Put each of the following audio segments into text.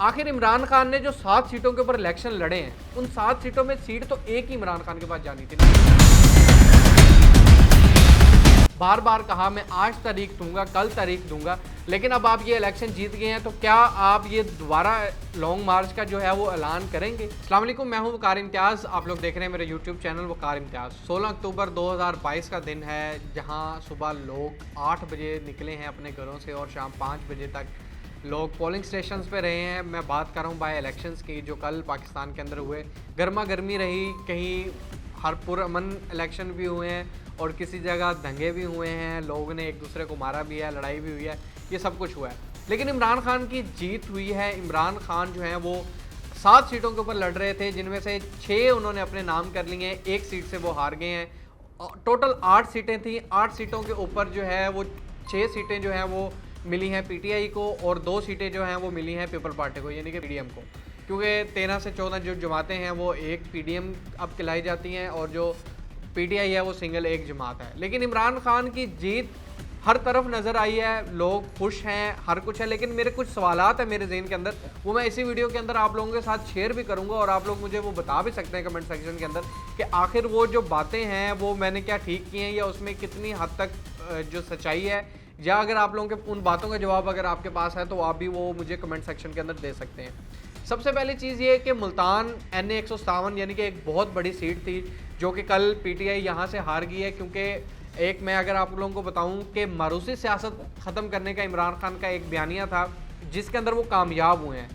आखिर इमरान खान ने जो 7 सीटों के ऊपर इलेक्शन लड़े हैं, उन 7 सीटों में सीट तो एक ही इमरान खान के पास जानी थी। बार बार कहा मैं आज तारीख दूंगा, कल तारीख दूंगा, लेकिन अब आप ये इलेक्शन जीत गए हैं तो क्या आप ये दोबारा लॉन्ग मार्च का जो है वो ऐलान करेंगे। अस्सलाम वालेकुम, मैं हूं वकार इम्तियाज़। आप लोग देख रहे हैं मेरे यूट्यूब चैनल वकार इम्तियाज़। 16 अक्टूबर 2022 का दिन है, जहां सुबह लोग 8 बजे निकले हैं अपने घरों से और शाम 5 बजे तक लोग पोलिंग स्टेशंस पे रहे हैं। मैं बात कर रहा हूँ बाय इलेक्शंस की, जो कल पाकिस्तान के अंदर हुए। गर्मा गर्मी रही, कहीं हर पुरअमन इलेक्शन भी हुए हैं और किसी जगह दंगे भी हुए हैं, लोगों ने एक दूसरे को मारा भी है, लड़ाई भी हुई है, ये सब कुछ हुआ है। लेकिन इमरान खान की जीत हुई है। इमरान खान जो है वो 7 सीटों के ऊपर लड़ रहे थे, जिनमें से 6 उन्होंने अपने नाम कर लिए हैं, 1 सीट से वो हार गए हैं। टोटल 8 सीटें थी। 8 सीटों के ऊपर जो है वो 6 सीटें जो हैं वो मिली हैं पीटीआई को और 2 सीटें जो हैं वो मिली हैं पीपल पार्टी को, यानी कि पीडीएम को। क्योंकि 13 से 14 जो जमातें हैं वो एक पीडीएम अब खिलाई जाती हैं और जो पीटीआई है वो सिंगल एक जमात है। लेकिन इमरान खान की जीत हर तरफ नज़र आई है, लोग खुश हैं, हर कुछ है। लेकिन मेरे कुछ सवालात हैं मेरे ज़हन के अंदर, वो मैं इसी वीडियो के अंदर आप लोगों के साथ शेयर भी करूंगा और आप लोग मुझे वो बता भी सकते हैं कमेंट सेक्शन के अंदर कि आखिर वो जो बातें हैं वो मैंने क्या ठीक की हैं या उसमें कितनी हद तक जो सच्चाई है, या अगर आप लोगों के उन बातों का जवाब अगर आपके पास है तो आप भी वो मुझे कमेंट सेक्शन के अंदर दे सकते हैं। सबसे पहली चीज़ ये कि मुल्तान NA 157 यानी कि एक बहुत बड़ी सीट थी जो कि कल पीटीआई यहाँ से हार गई है। क्योंकि एक मैं अगर आप लोगों को बताऊं कि मारूसी सियासत ख़त्म करने का इमरान खान का एक बयानिया था जिसके अंदर वो कामयाब हुए हैं,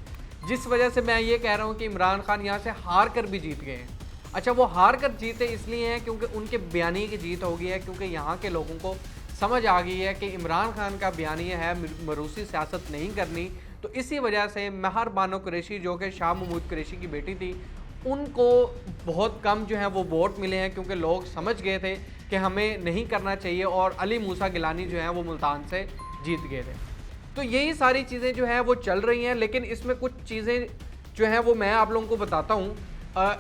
जिस वजह से मैं ये कह रहा हूँ कि इमरान खान यहाँ से हार कर भी जीत गए हैं। अच्छा, वो हार कर जीते इसलिए हैं क्योंकि उनके बयानी की जीत हो गई है, क्योंकि यहाँ के लोगों को समझ आ गई है कि इमरान खान का बयानिया है मारूसी सियासत नहीं करनी। तो इसी वजह से महर बानो कुरैशी जो कि शाह महमूद कुरैशी की बेटी थी, उनको बहुत कम जो है वो वोट मिले हैं, क्योंकि लोग समझ गए थे कि हमें नहीं करना चाहिए और अली मूसा गिलानी जो है वो मुल्तान से जीत गए थे। तो यही सारी चीज़ें जो है वो चल रही हैं। लेकिन इसमें कुछ चीज़ें जो हैं वो मैं आप लोगों को बताता हूँ।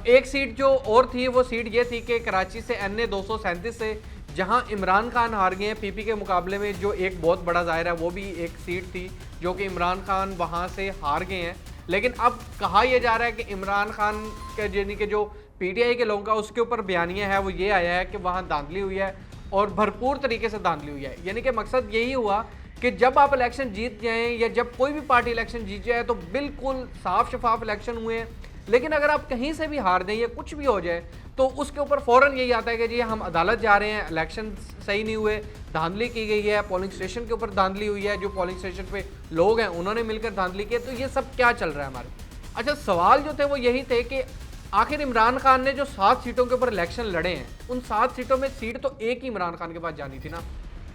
एक सीट जो और थी वो सीट ये थी कि कराची से NA 237 से जहां इमरान खान हार गए हैं पीपी के मुकाबले में, जो एक बहुत बड़ा ज़ाहिर है, वो भी एक सीट थी जो कि इमरान खान वहां से हार गए हैं। लेकिन अब कहा यह जा रहा है कि इमरान खान के यानी कि जो पीटीआई के लोगों का उसके ऊपर बयानिया है वो ये आया है कि वहाँ धांधली हुई है और भरपूर तरीके से धांधली हुई है। यानी कि मकसद यही हुआ कि जब आप इलेक्शन जीत जाएँ या जब कोई भी पार्टी इलेक्शन जीत जाए तो बिल्कुल साफ शफाफ इलेक्शन हुए हैं। लेकिन अगर आप कहीं से भी हार दें या कुछ भी हो जाए तो उसके ऊपर फ़ौरन यही आता है कि जी हम अदालत जा रहे हैं, इलेक्शन सही नहीं हुए, धांधली की गई है, पोलिंग स्टेशन के ऊपर धांधली हुई है, जो पोलिंग स्टेशन पे लोग हैं उन्होंने मिलकर धांधली की। तो ये सब क्या चल रहा है हमारे। अच्छा, सवाल जो थे वो यही थे कि आखिर इमरान खान ने जो 7 सीटों के ऊपर इलेक्शन लड़े हैं, उन 7 सीटों में सीट तो एक ही इमरान खान के पास जानी थी ना,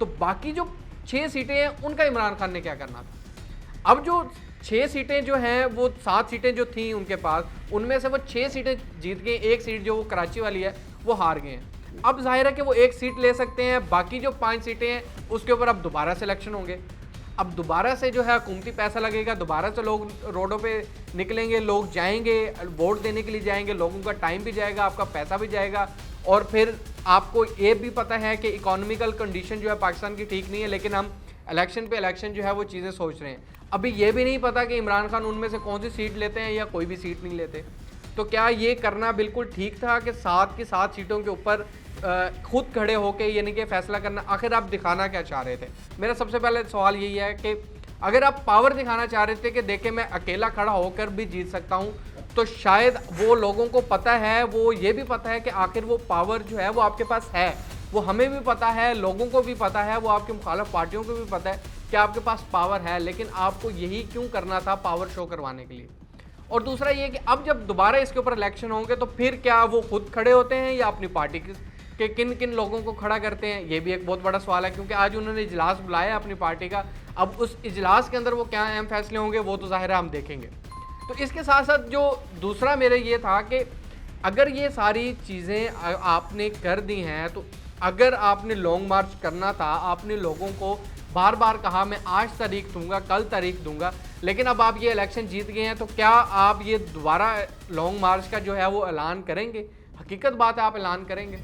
तो बाकी जो 6 सीटें हैं उनका इमरान खान ने क्या करना था। अब जो 6 सीटें जो हैं वो 7 सीटें जो थी उनके पास, उनमें से वो 6 सीटें जीत गए, एक सीट जो वो कराची वाली है वो हार गए हैं। अब जाहिर है कि वो एक सीट ले सकते हैं, बाकी जो 5 सीटें हैं उसके ऊपर अब दोबारा से इलेक्शन होंगे। अब दोबारा से जो है हुकूमती पैसा लगेगा, दोबारा से लोग रोडों पे निकलेंगे, लोग जाएंगे वोट देने के लिए जाएंगे, लोगों का टाइम भी जाएगा, आपका पैसा भी जाएगा। और फिर आपको ये भी पता है कि इकोनॉमिकल कंडीशन जो है पाकिस्तान की ठीक नहीं है, लेकिन हम इलेक्शन पे इलेक्शन जो है वो चीज़ें सोच रहे हैं। अभी ये भी नहीं पता कि इमरान खान उनमें से कौन सी सीट लेते हैं या कोई भी सीट नहीं लेते। तो क्या ये करना बिल्कुल ठीक था कि 7 की 7 सीटों के ऊपर खुद खड़े होकर यानी कि फैसला करना, आखिर आप दिखाना क्या चाह रहे थे। मेरा सबसे पहले सवाल यही है कि अगर आप पावर दिखाना चाह रहे थे कि देखें मैं अकेला खड़ा होकर भी जीत सकता हूँ, तो शायद वो लोगों को पता है, वो ये भी पता है कि आखिर वो पावर जो है वो आपके पास है, वो हमें भी पता है, लोगों को भी पता है, वो आपकी मुखालिफ पार्टियों को भी पता है कि आपके पास पावर है। लेकिन आपको यही क्यों करना था, पावर शो करवाने के लिए। और दूसरा ये कि अब जब दोबारा इसके ऊपर इलेक्शन होंगे तो फिर क्या वो खुद खड़े होते हैं या अपनी पार्टी के किन किन लोगों को खड़ा करते हैं, ये भी एक बहुत बड़ा सवाल है। क्योंकि आज उन्होंने इजलास बुलाया अपनी पार्टी का, अब उस इजलास के अंदर वो क्या अहम फैसले होंगे वो तो ज़ाहिर है हम देखेंगे। तो इसके साथ साथ जो दूसरा मेरे ये था कि अगर ये सारी चीज़ें आपने कर दी हैं, तो अगर आपने लॉन्ग मार्च करना था, आपने लोगों को बार बार कहा मैं आज तारीख दूंगा, कल तारीख दूंगा, लेकिन अब आप ये इलेक्शन जीत गए हैं तो क्या आप ये दोबारा लॉन्ग मार्च का जो है वो ऐलान करेंगे। हकीकत बात है, आप ऐलान करेंगे।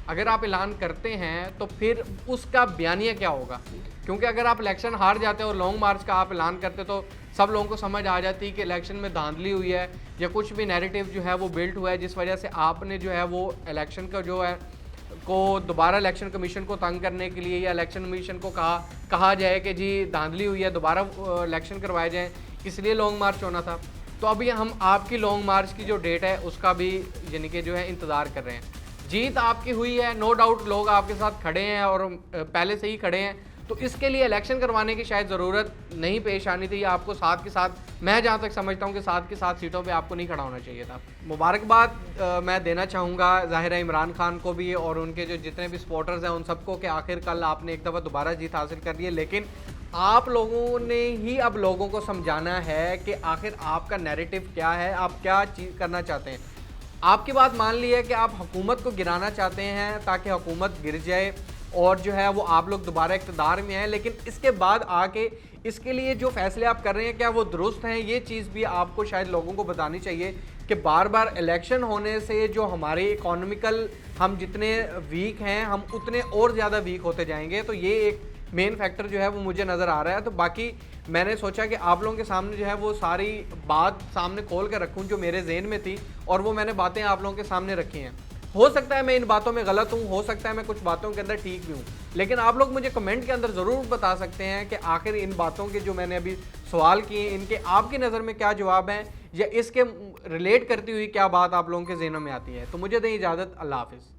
अगर आप ऐलान करते हैं तो फिर उसका बयानिया क्या होगा? क्योंकि अगर आप इलेक्शन हार जाते हो और लॉन्ग मार्च का आप ऐलान करते तो सब लोगों को समझ आ जाती कि इलेक्शन में धांधली हुई है या कुछ भी नैरेटिव जो है वो बिल्ट हुआ है, जिस वजह से आपने जो है वो इलेक्शन का जो है को दोबारा इलेक्शन कमीशन को तंग करने के लिए या इलेक्शन कमीशन को कहा जाए कि जी धांधली हुई है, दोबारा इलेक्शन करवाए जाएँ, इसलिए लॉन्ग मार्च होना था। तो अभी हम आपकी लॉन्ग मार्च की जो डेट है उसका भी यानी कि जो है इंतज़ार कर रहे हैं। जीत आपकी हुई है, नो डाउट लोग आपके साथ खड़े हैं और पहले से ही खड़े हैं, तो इसके लिए इलेक्शन करवाने की शायद ज़रूरत नहीं पेश आनी थी। आपको साथ के साथ, मैं जहाँ तक समझता हूँ कि साथ के साथ सीटों पे आपको नहीं खड़ा होना चाहिए था। मुबारकबाद मैं देना चाहूँगा ज़ाहिर है इमरान खान को भी और उनके जो जितने भी सपोर्टर्स हैं उन सबको कि आखिर कल आपने एक दफ़ा दोबारा जीत हासिल कर ली है। लेकिन आप लोगों ने ही अब लोगों को समझाना है कि आखिर आपका नैरेटिव क्या है, आप क्या चीज़ करना चाहते हैं। आपकी बात मान ली है कि आप हुकूमत को गिराना चाहते हैं ताकि हुकूमत गिर जाए और जो है वो आप लोग दोबारा इक़्तिदार में हैं, लेकिन इसके बाद आके इसके लिए जो फैसले आप कर रहे हैं क्या वो दुरुस्त हैं? ये चीज़ भी आपको शायद लोगों को बतानी चाहिए कि बार बार इलेक्शन होने से जो हमारे इकोनॉमिकल हम जितने वीक हैं हम उतने और ज़्यादा वीक होते जाएंगे। तो ये एक मेन फैक्टर जो है वो मुझे नज़र आ रहा है। तो बाकी मैंने सोचा कि आप लोगों के सामने जो है वो सारी बात सामने खोल कर रखूं जो मेरे जहन में थी और वो मैंने बातें आप लोगों के सामने रखी हैं। हो सकता है मैं इन बातों में गलत हूं, हो सकता है मैं कुछ बातों के अंदर ठीक भी हूं, लेकिन आप लोग मुझे कमेंट के अंदर ज़रूर बता सकते हैं कि आखिर इन बातों के जो मैंने अभी सवाल किए इनके आपकी नज़र में क्या जवाब हैं या इसके रिलेट करती हुई क्या बात आप लोगों के जहनों में आती है। तो मुझे दें इजाज़त, अल्लाह हाफ़िज़।